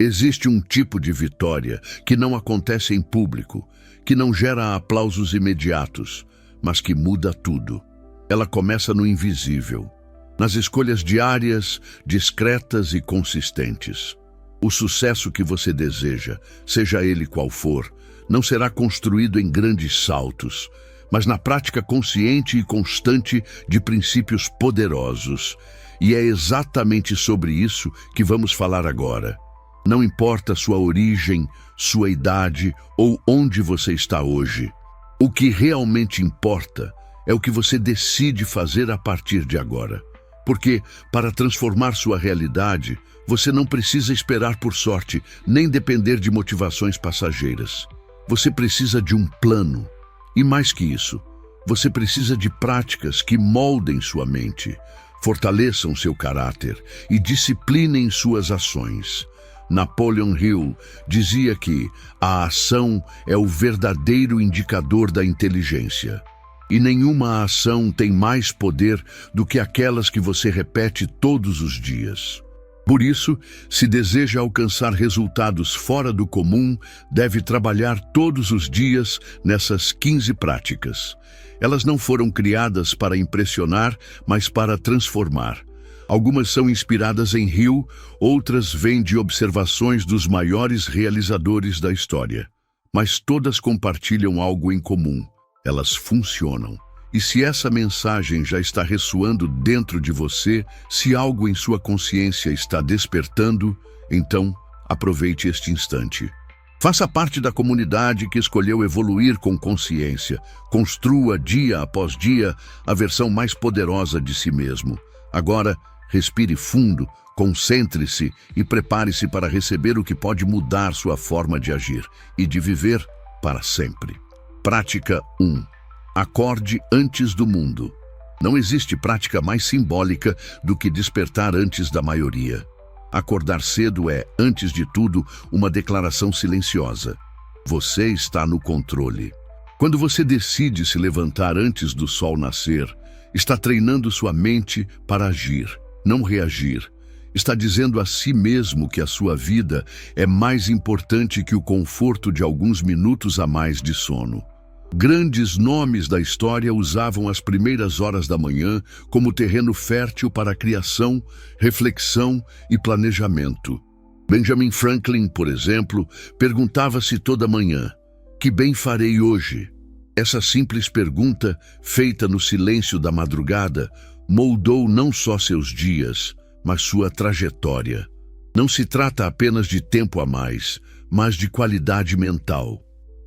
Existe um tipo de vitória que não acontece em público, que não gera aplausos imediatos, mas que muda tudo. Ela começa no invisível, nas escolhas diárias, discretas e consistentes. O sucesso que você deseja, seja ele qual for, não será construído em grandes saltos, mas na prática consciente e constante de princípios poderosos. E é exatamente sobre isso que vamos falar agora. Não importa sua origem, sua idade ou onde você está hoje. O que realmente importa é o que você decide fazer a partir de agora. Porque, para transformar sua realidade, você não precisa esperar por sorte, nem depender de motivações passageiras. Você precisa de um plano. E mais que isso, você precisa de práticas que moldem sua mente, fortaleçam seu caráter e disciplinem suas ações. Napoleon Hill dizia que a ação é o verdadeiro indicador da inteligência. E nenhuma ação tem mais poder do que aquelas que você repete todos os dias. Por isso, se deseja alcançar resultados fora do comum, deve trabalhar todos os dias nessas 15 práticas. Elas não foram criadas para impressionar, mas para transformar. Algumas são inspiradas em Hill, outras vêm de observações dos maiores realizadores da história. Mas todas compartilham algo em comum. Elas funcionam. E se essa mensagem já está ressoando dentro de você, se algo em sua consciência está despertando, então aproveite este instante. Faça parte da comunidade que escolheu evoluir com consciência. Construa dia após dia a versão mais poderosa de si mesmo. Agora, respire fundo, concentre-se e prepare-se para receber o que pode mudar sua forma de agir e de viver para sempre. Prática 1. Acorde antes do mundo. Não existe prática mais simbólica do que despertar antes da maioria. Acordar cedo é, antes de tudo, uma declaração silenciosa. Você está no controle. Quando você decide se levantar antes do sol nascer, está treinando sua mente para agir, não reagir. Está dizendo a si mesmo que a sua vida é mais importante que o conforto de alguns minutos a mais de sono. Grandes nomes da história usavam as primeiras horas da manhã como terreno fértil para a criação, reflexão e planejamento. Benjamin Franklin, por exemplo, perguntava-se toda manhã: que bem farei hoje? Essa simples pergunta, feita no silêncio da madrugada, moldou não só seus dias, mas sua trajetória. Não se trata apenas de tempo a mais, mas de qualidade mental.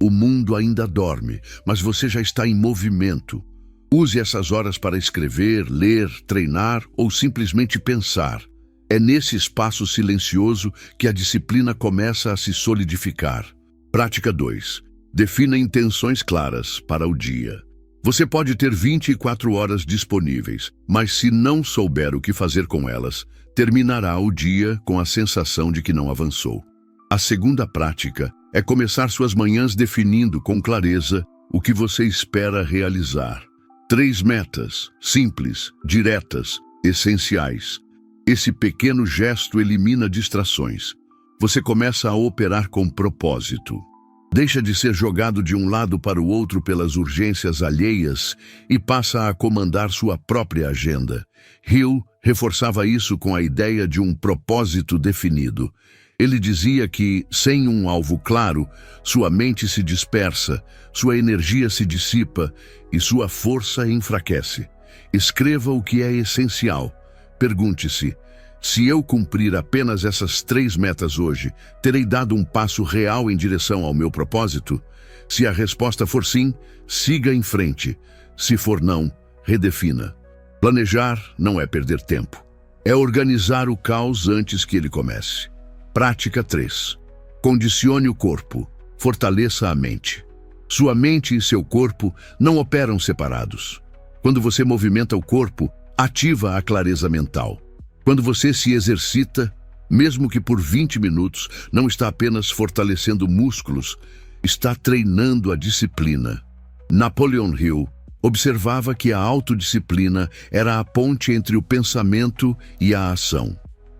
O mundo ainda dorme, mas você já está em movimento. Use essas horas para escrever, ler, treinar ou simplesmente pensar. É nesse espaço silencioso que a disciplina começa a se solidificar. Prática 2. Defina intenções claras para o dia. Você pode ter 24 horas disponíveis, mas se não souber o que fazer com elas, terminará o dia com a sensação de que não avançou. A segunda prática é começar suas manhãs definindo com clareza o que você espera realizar. 3 metas, simples, diretas, essenciais. Esse pequeno gesto elimina distrações. Você começa a operar com propósito. Deixa de ser jogado de um lado para o outro pelas urgências alheias e passa a comandar sua própria agenda. Hill reforçava isso com a ideia de um propósito definido. Ele dizia que, sem um alvo claro, sua mente se dispersa, sua energia se dissipa e sua força enfraquece. Escreva o que é essencial. Pergunte-se: se eu cumprir apenas essas 3 metas hoje, terei dado um passo real em direção ao meu propósito? Se a resposta for sim, siga em frente. Se for não, redefina. Planejar não é perder tempo. É organizar o caos antes que ele comece. Prática 3. Condicione o corpo. Fortaleça a mente. Sua mente e seu corpo não operam separados. Quando você movimenta o corpo, ativa a clareza mental. Quando você se exercita, mesmo que por 20 minutos, não está apenas fortalecendo músculos, está treinando a disciplina. Napoleon Hill observava que a autodisciplina era a ponte entre o pensamento e a ação.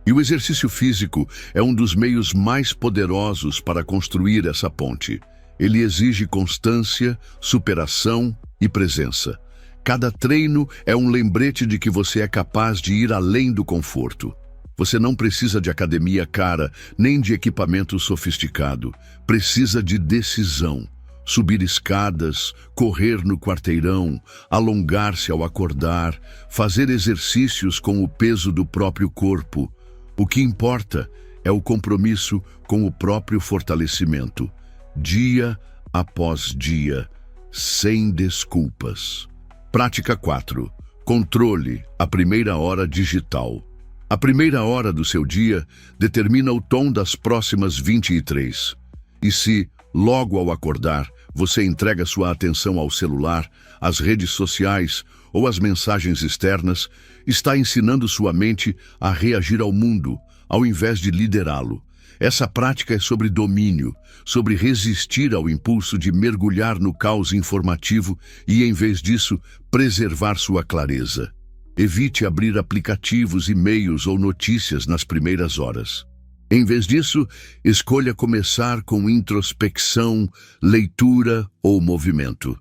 E o exercício físico é um dos meios mais poderosos para construir essa ponte. Ele exige constância, superação e presença. Cada treino é um lembrete de que você é capaz de ir além do conforto. Você não precisa de academia cara, nem de equipamento sofisticado. Precisa de decisão. Subir escadas, correr no quarteirão, alongar-se ao acordar, fazer exercícios com o peso do próprio corpo. O que importa é o compromisso com o próprio fortalecimento, dia após dia, sem desculpas. Prática 4. Controle a primeira hora digital. A primeira hora do seu dia determina o tom das próximas 23. E se, logo ao acordar, você entrega sua atenção ao celular, às redes sociais ou às mensagens externas, está ensinando sua mente a reagir ao mundo, ao invés de liderá-lo. Essa prática é sobre domínio, sobre resistir ao impulso de mergulhar no caos informativo e, em vez disso, preservar sua clareza. Evite abrir aplicativos, e-mails ou notícias nas primeiras horas. Em vez disso, escolha começar com introspecção, leitura ou movimento.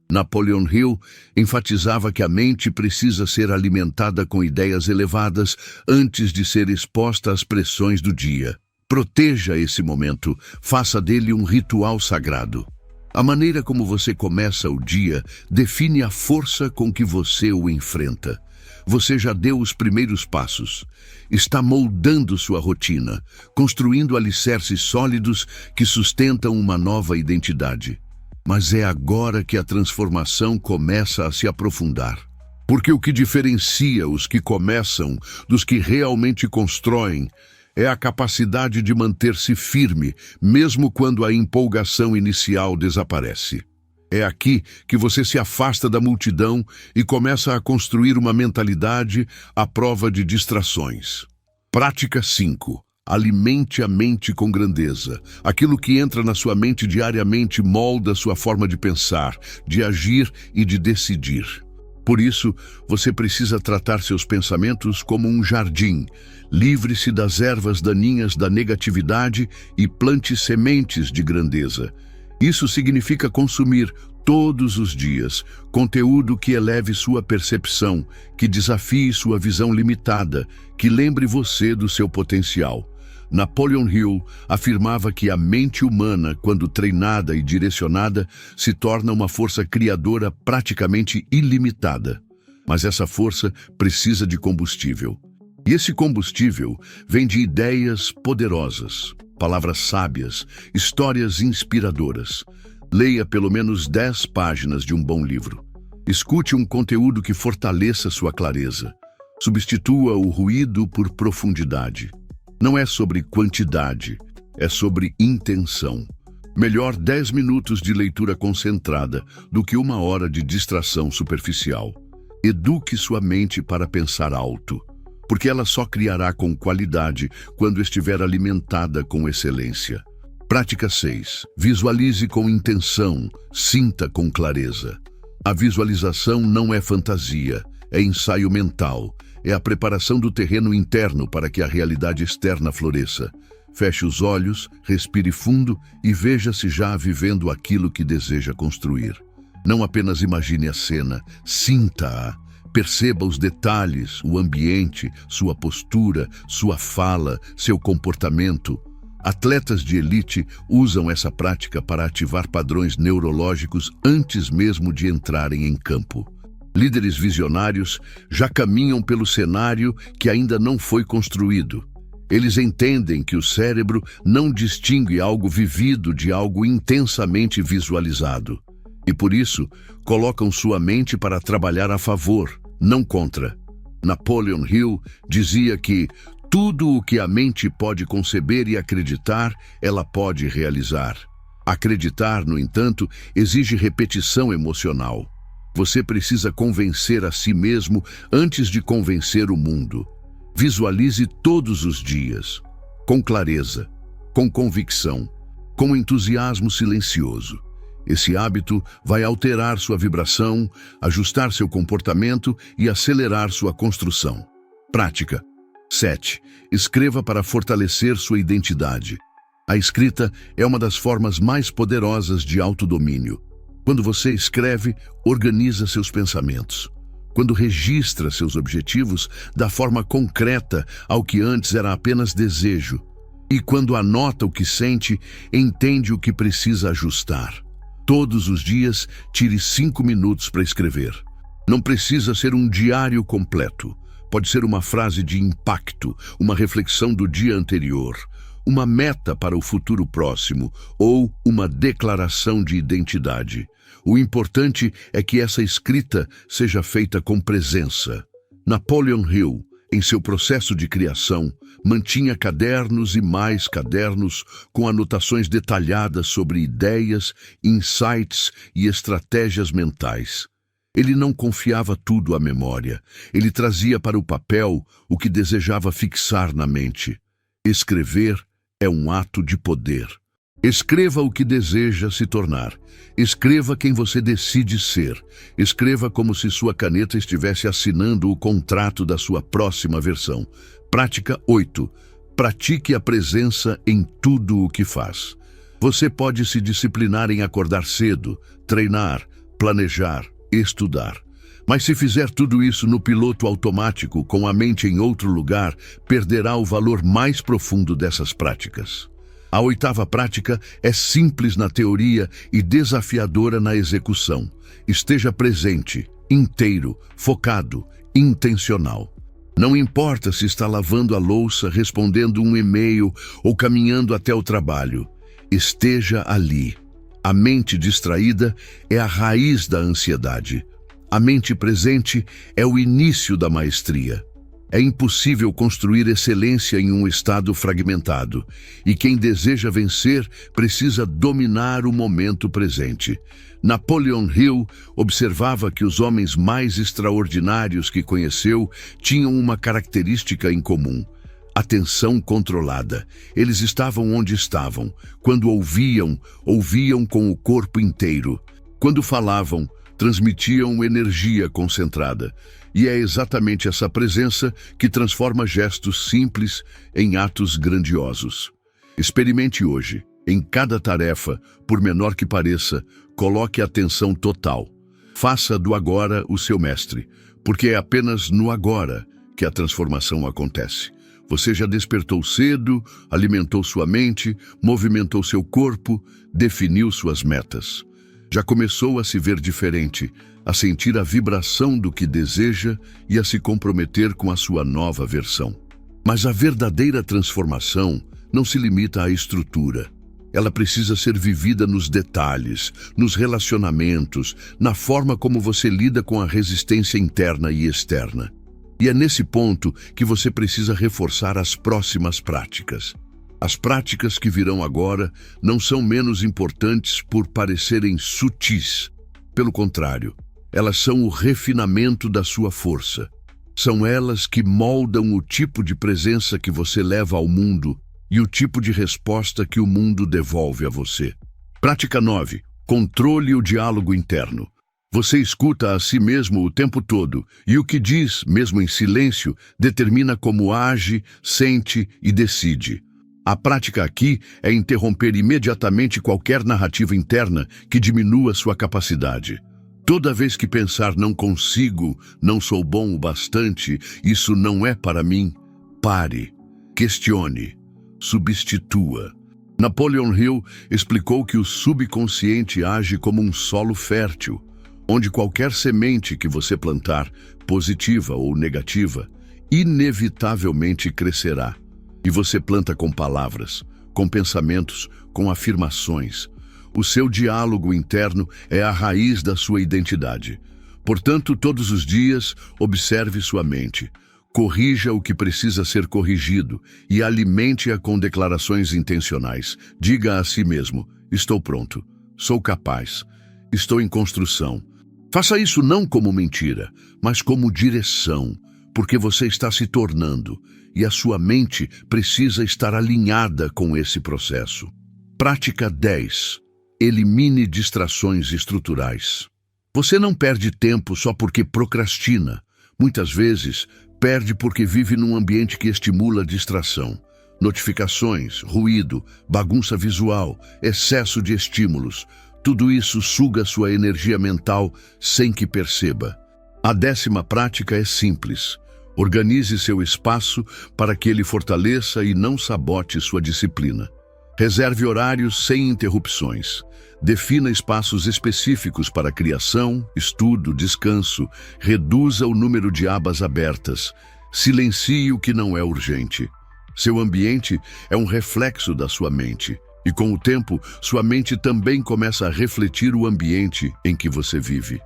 Napoleon Hill enfatizava que a mente precisa ser alimentada com ideias elevadas antes de ser exposta às pressões do dia. Proteja esse momento, faça dele um ritual sagrado. A maneira como você começa o dia define a força com que você o enfrenta. Você já deu os primeiros passos. Está moldando sua rotina, construindo alicerces sólidos que sustentam uma nova identidade. Mas é agora que a transformação começa a se aprofundar. Porque o que diferencia os que começam dos que realmente constroem é a capacidade de manter-se firme, mesmo quando a empolgação inicial desaparece. É aqui que você se afasta da multidão e começa a construir uma mentalidade à prova de distrações. Prática 5. Alimente a mente com grandeza. Aquilo que entra na sua mente diariamente molda sua forma de pensar, de agir e de decidir. Por isso, você precisa tratar seus pensamentos como um jardim. Livre-se das ervas daninhas da negatividade e plante sementes de grandeza. Isso significa consumir, todos os dias, conteúdo que eleve sua percepção, que desafie sua visão limitada, que lembre você do seu potencial. Napoleon Hill afirmava que a mente humana, quando treinada e direcionada, se torna uma força criadora praticamente ilimitada. Mas essa força precisa de combustível. E esse combustível vem de ideias poderosas, palavras sábias, histórias inspiradoras. Leia pelo menos 10 páginas de um bom livro. Escute um conteúdo que fortaleça sua clareza. Substitua o ruído por profundidade. Não é sobre quantidade, é sobre intenção. Melhor 10 minutos de leitura concentrada do que 1 hora de distração superficial. Eduque sua mente para pensar alto, porque ela só criará com qualidade quando estiver alimentada com excelência. Prática 6. Visualize com intenção, sinta com clareza. A visualização não é fantasia, é ensaio mental. É a preparação do terreno interno para que a realidade externa floresça. Feche os olhos, respire fundo e veja-se já vivendo aquilo que deseja construir. Não apenas imagine a cena, sinta-a. Perceba os detalhes, o ambiente, sua postura, sua fala, seu comportamento. Atletas de elite usam essa prática para ativar padrões neurológicos antes mesmo de entrarem em campo. Líderes visionários já caminham pelo cenário que ainda não foi construído. Eles entendem que o cérebro não distingue algo vivido de algo intensamente visualizado. E por isso, colocam sua mente para trabalhar a favor, não contra. Napoleon Hill dizia que tudo o que a mente pode conceber e acreditar, ela pode realizar. Acreditar, no entanto, exige repetição emocional. Você precisa convencer a si mesmo antes de convencer o mundo. Visualize todos os dias, com clareza, com convicção, com entusiasmo silencioso. Esse hábito vai alterar sua vibração, ajustar seu comportamento e acelerar sua construção. Prática. 7. Escreva para fortalecer sua identidade. A escrita é uma das formas mais poderosas de autodomínio. Quando você escreve, organiza seus pensamentos. Quando registra seus objetivos, dá forma concreta ao que antes era apenas desejo. E quando anota o que sente, entende o que precisa ajustar. Todos os dias, tire 5 minutos para escrever. Não precisa ser um diário completo. Pode ser uma frase de impacto, uma reflexão do dia anterior, uma meta para o futuro próximo ou uma declaração de identidade. O importante é que essa escrita seja feita com presença. Napoleon Hill, em seu processo de criação, mantinha cadernos e mais cadernos com anotações detalhadas sobre ideias, insights e estratégias mentais. Ele não confiava tudo à memória. Ele trazia para o papel o que desejava fixar na mente. Escrever é um ato de poder. Escreva o que deseja se tornar. Escreva quem você decide ser. Escreva como se sua caneta estivesse assinando o contrato da sua próxima versão. Prática 8. Pratique a presença em tudo o que faz. Você pode se disciplinar em acordar cedo, treinar, planejar, estudar. Mas se fizer tudo isso no piloto automático, com a mente em outro lugar, perderá o valor mais profundo dessas práticas. A 8ª prática é simples na teoria e desafiadora na execução. Esteja presente, inteiro, focado, intencional. Não importa se está lavando a louça, respondendo um e-mail ou caminhando até o trabalho. Esteja ali. A mente distraída é a raiz da ansiedade. A mente presente é o início da maestria. É impossível construir excelência em um estado fragmentado, e quem deseja vencer precisa dominar o momento presente. Napoleon Hill observava que os homens mais extraordinários que conheceu tinham uma característica em comum: atenção controlada. Eles estavam onde estavam. Quando ouviam, ouviam com o corpo inteiro. Quando falavam, transmitiam energia concentrada. E é exatamente essa presença que transforma gestos simples em atos grandiosos. Experimente hoje. Em cada tarefa, por menor que pareça, coloque atenção total. Faça do agora o seu mestre, porque é apenas no agora que a transformação acontece. Você já despertou cedo, alimentou sua mente, movimentou seu corpo, definiu suas metas. Já começou a se ver diferente, a sentir a vibração do que deseja e a se comprometer com a sua nova versão. Mas a verdadeira transformação não se limita à estrutura. Ela precisa ser vivida nos detalhes, nos relacionamentos, na forma como você lida com a resistência interna e externa. E é nesse ponto que você precisa reforçar as próximas práticas. As práticas que virão agora não são menos importantes por parecerem sutis. Pelo contrário, elas são o refinamento da sua força. São elas que moldam o tipo de presença que você leva ao mundo e o tipo de resposta que o mundo devolve a você. Prática 9. Controle o diálogo interno. Você escuta a si mesmo o tempo todo, e o que diz, mesmo em silêncio, determina como age, sente e decide. A prática aqui é interromper imediatamente qualquer narrativa interna que diminua sua capacidade. Toda vez que pensar não consigo, não sou bom o bastante, isso não é para mim, pare, questione, substitua. Napoleon Hill explicou que o subconsciente age como um solo fértil, onde qualquer semente que você plantar, positiva ou negativa, inevitavelmente crescerá. E você planta com palavras, com pensamentos, com afirmações. O seu diálogo interno é a raiz da sua identidade. Portanto, todos os dias, observe sua mente. Corrija o que precisa ser corrigido e alimente-a com declarações intencionais. Diga a si mesmo: estou pronto, sou capaz, estou em construção. Faça isso não como mentira, mas como direção, porque você está se tornando, e a sua mente precisa estar alinhada com esse processo. Prática 10. Elimine distrações estruturais. Você não perde tempo só porque procrastina. Muitas vezes, Perde porque vive num ambiente que estimula a distração. Notificações, ruído, bagunça visual, excesso de estímulos. Tudo isso suga sua energia mental sem que perceba. A 10ª prática é simples. Organize seu espaço para que ele fortaleça e não sabote sua disciplina. Reserve horários sem interrupções. Defina espaços específicos para criação, estudo, descanso. Reduza o número de abas abertas. Silencie o que não é urgente. Seu ambiente é um reflexo da sua mente. E com o tempo, sua mente também começa a refletir o ambiente em que você vive.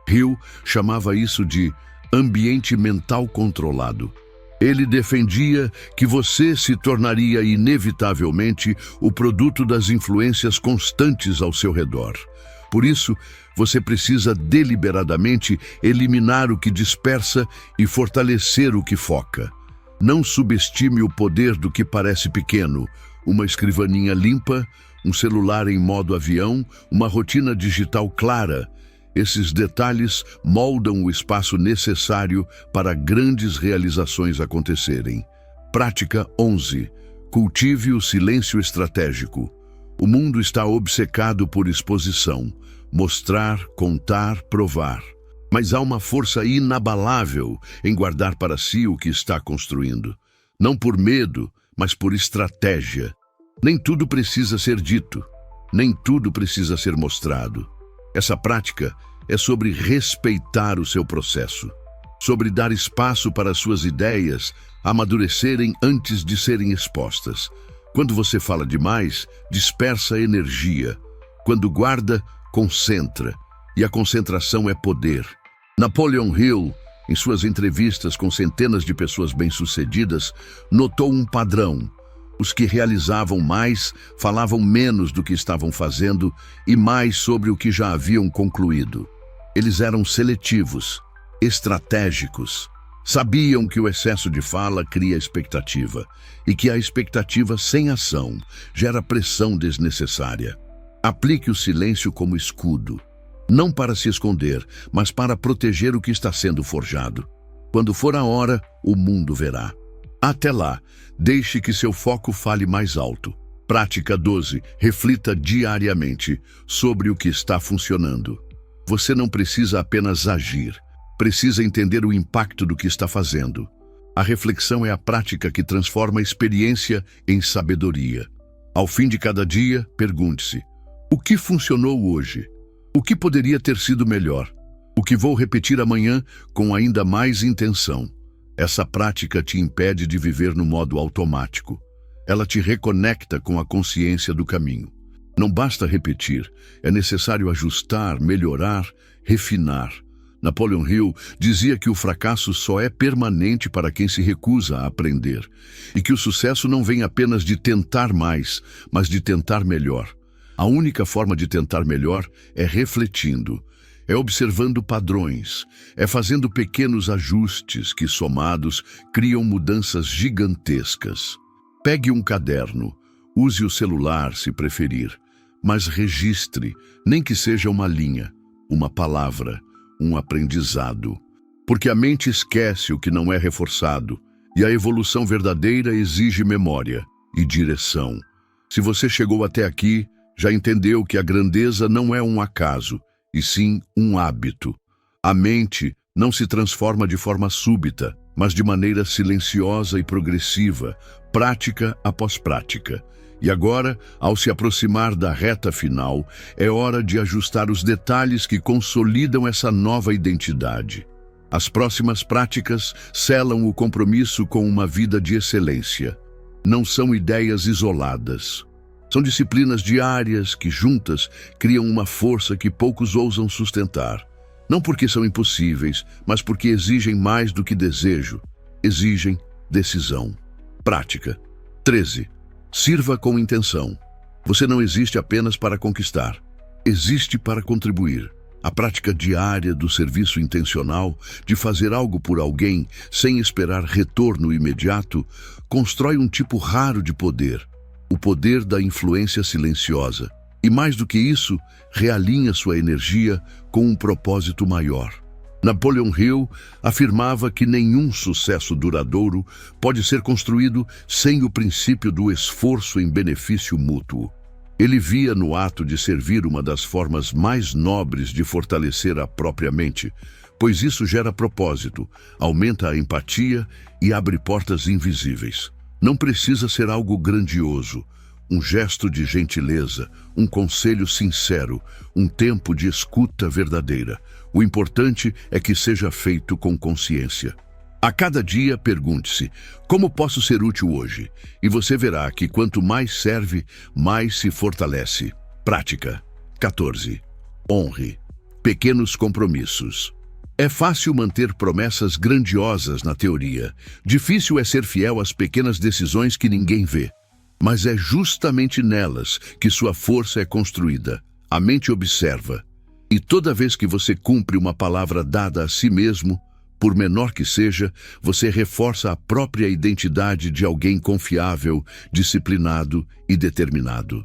Hill chamava isso de ambiente mental controlado. Ele defendia que você se tornaria inevitavelmente o produto das influências constantes ao seu redor. Por isso, você precisa deliberadamente eliminar o que dispersa e fortalecer o que foca. Não subestime o poder do que parece pequeno. Uma escrivaninha limpa, um celular em modo avião, uma rotina digital clara. Esses detalhes moldam o espaço necessário para grandes realizações acontecerem. Prática 11. Cultive o silêncio estratégico. O mundo está obcecado por exposição, mostrar, contar, provar. Mas há uma força inabalável em guardar para si o que está construindo. Não por medo, mas por estratégia. Nem tudo precisa ser dito, nem tudo precisa ser mostrado. Essa prática é sobre respeitar o seu processo, sobre dar espaço para suas ideias amadurecerem antes de serem expostas. Quando você fala demais, dispersa energia. Quando guarda, concentra. E a concentração é poder. Napoleon Hill, em suas entrevistas com centenas de pessoas bem-sucedidas, notou um padrão. Os que realizavam mais falavam menos do que estavam fazendo e mais sobre o que já haviam concluído. Eles eram seletivos, estratégicos. Sabiam que o excesso de fala cria expectativa e que a expectativa sem ação gera pressão desnecessária. Aplique o silêncio como escudo. Não para se esconder, mas para proteger o que está sendo forjado. Quando for a hora, o mundo verá. Até lá, deixe que seu foco fale mais alto. Prática 12. Reflita diariamente sobre o que está funcionando. Você não precisa apenas agir, precisa entender o impacto do que está fazendo. A reflexão é a prática que transforma a experiência em sabedoria. Ao fim de cada dia, pergunte-se: o que funcionou hoje? O que poderia ter sido melhor? O que vou repetir amanhã com ainda mais intenção? Essa prática te impede de viver no modo automático. Ela te reconecta com a consciência do caminho. Não basta repetir, é necessário ajustar, melhorar, refinar. Napoleon Hill dizia que o fracasso só é permanente para quem se recusa a aprender, e que o sucesso não vem apenas de tentar mais, mas de tentar melhor. A única forma de tentar melhor é refletindo, é observando padrões, é fazendo pequenos ajustes que, somados, criam mudanças gigantescas. Pegue um caderno, use o celular se preferir, mas registre, nem que seja uma linha, uma palavra, um aprendizado. Porque a mente esquece o que não é reforçado, e a evolução verdadeira exige memória e direção. Se você chegou até aqui, já entendeu que a grandeza não é um acaso, e sim um hábito. A mente não se transforma de forma súbita, mas de maneira silenciosa e progressiva, prática após prática. E agora, ao se aproximar da reta final, é hora de ajustar os detalhes que consolidam essa nova identidade. As próximas práticas selam o compromisso com uma vida de excelência. Não são ideias isoladas. São disciplinas diárias que, juntas, criam uma força que poucos ousam sustentar. Não porque são impossíveis, mas porque exigem mais do que desejo. Exigem decisão. Prática. 13. Sirva com intenção. Você não existe apenas para conquistar. Existe para contribuir. A prática diária do serviço intencional, de fazer algo por alguém sem esperar retorno imediato, constrói um tipo raro de poder. O poder da influência silenciosa. E mais do que isso, realinha sua energia com um propósito maior. Napoleon Hill afirmava que nenhum sucesso duradouro pode ser construído sem o princípio do esforço em benefício mútuo. Ele via no ato de servir uma das formas mais nobres de fortalecer a própria mente, pois isso gera propósito, aumenta a empatia e abre portas invisíveis. Não precisa ser algo grandioso. Um gesto de gentileza, um conselho sincero, um tempo de escuta verdadeira. O importante é que seja feito com consciência. A cada dia, pergunte-se, como posso ser útil hoje? E você verá que quanto mais serve, mais se fortalece. Prática. 14. Honre. Pequenos compromissos. É fácil manter promessas grandiosas na teoria. Difícil é ser fiel às pequenas decisões que ninguém vê. Mas é justamente nelas que sua força é construída. A mente observa. E toda vez que você cumpre uma palavra dada a si mesmo, por menor que seja, você reforça a própria identidade de alguém confiável, disciplinado e determinado.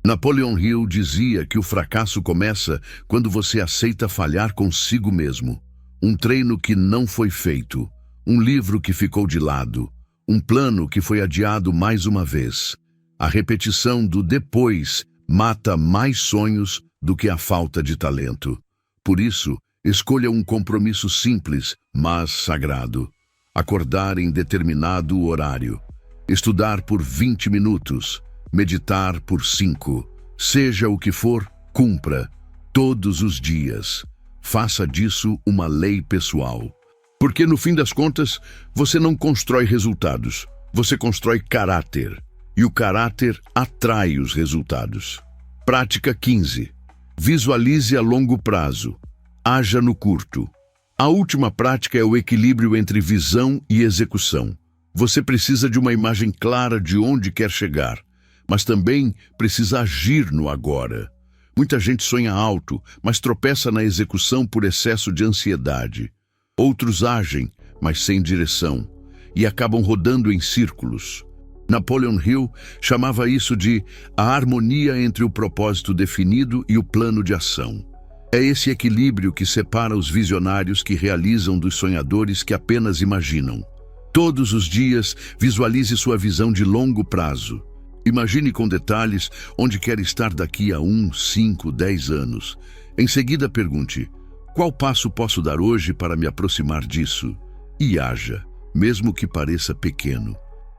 Napoleon Hill dizia que o fracasso começa quando você aceita falhar consigo mesmo. Um treino que não foi feito, um livro que ficou de lado, um plano que foi adiado mais uma vez. A repetição do depois mata mais sonhos do que a falta de talento. Por isso, escolha um compromisso simples, mas sagrado. Acordar em determinado horário. Estudar por 20 minutos. Meditar por 5. Seja o que for, cumpra. Todos os dias. Faça disso uma lei pessoal. Porque, no fim das contas, você não constrói resultados. Você constrói caráter. E o caráter atrai os resultados. Prática 15. Visualize a longo prazo. Haja no curto. A última prática é o equilíbrio entre visão e execução. Você precisa de uma imagem clara de onde quer chegar, mas também precisa agir no agora. Muita gente sonha alto, mas tropeça na execução por excesso de ansiedade. Outros agem, mas sem direção, e acabam rodando em círculos. Napoleon Hill chamava isso de a harmonia entre o propósito definido e o plano de ação. É esse equilíbrio que separa os visionários que realizam dos sonhadores que apenas imaginam. Todos os dias, visualize sua visão de longo prazo. Imagine com detalhes onde quer estar daqui a 1, 5, 10 anos. Em seguida, pergunte, qual passo posso dar hoje para me aproximar disso? E haja, mesmo que pareça pequeno.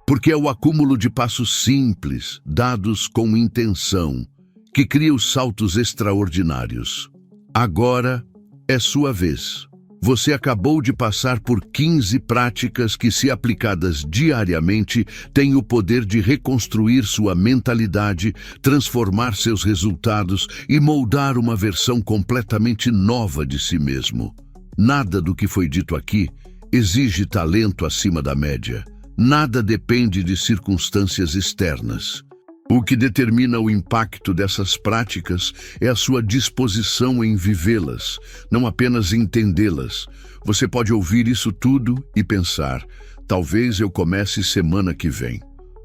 Porque é o acúmulo de passos simples, dados com intenção, que cria os saltos extraordinários. Agora é sua vez. Você acabou de passar por 15 práticas que, se aplicadas diariamente, têm o poder de reconstruir sua mentalidade, transformar seus resultados e moldar uma versão completamente nova de si mesmo. Nada do que foi dito aqui exige talento acima da média. Nada depende de circunstâncias externas. O que determina o impacto dessas práticas é a sua disposição em vivê-las, não apenas entendê-las. Você pode ouvir isso tudo e pensar, talvez eu comece semana que vem.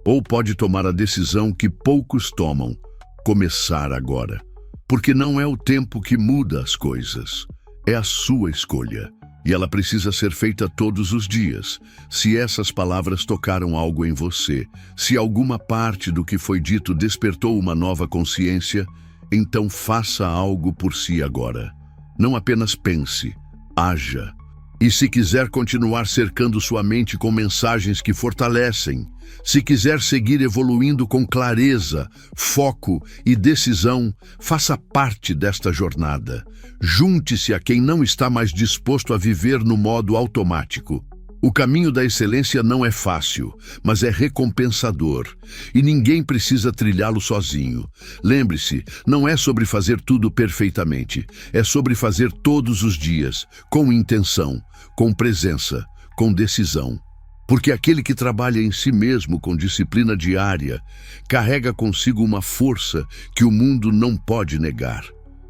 Ou pode tomar a decisão que poucos tomam, começar agora. Porque não é o tempo que muda as coisas, é a sua escolha. E ela precisa ser feita todos os dias. Se essas palavras tocaram algo em você, se alguma parte do que foi dito despertou uma nova consciência, então faça algo por si agora. Não apenas pense, haja. E se quiser continuar cercando sua mente com mensagens que fortalecem, se quiser seguir evoluindo com clareza, foco e decisão, faça parte desta jornada. Junte-se a quem não está mais disposto a viver no modo automático. O caminho da excelência não é fácil, mas é recompensador, e ninguém precisa trilhá-lo sozinho. Lembre-se, não é sobre fazer tudo perfeitamente, é sobre fazer todos os dias, com intenção, com presença, com decisão. Porque aquele que trabalha em si mesmo com disciplina diária, carrega consigo uma força que o mundo não pode negar.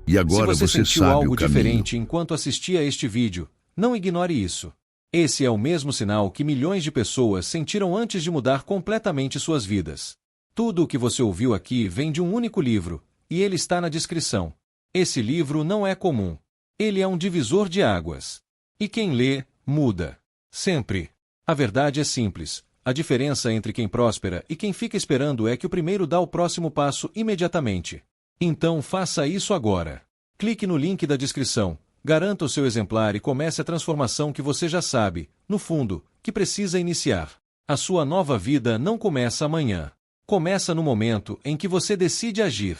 E agora você sentiu sabe algo o caminho. diferente enquanto assistia a este vídeo, não ignore isso. Esse é o mesmo sinal que milhões de pessoas sentiram antes de mudar completamente suas vidas. Tudo o que você ouviu aqui vem de um único livro, e ele está na descrição. Esse livro não é comum. Ele é um divisor de águas. E quem lê, muda. Sempre. A verdade é simples. A diferença entre quem próspera e quem fica esperando é que o primeiro dá o próximo passo imediatamente. Então faça isso agora. Clique no link da descrição, garanta o seu exemplar e comece a transformação que você já sabe, no fundo, que precisa iniciar. A sua nova vida não começa amanhã. Começa no momento em que você decide agir.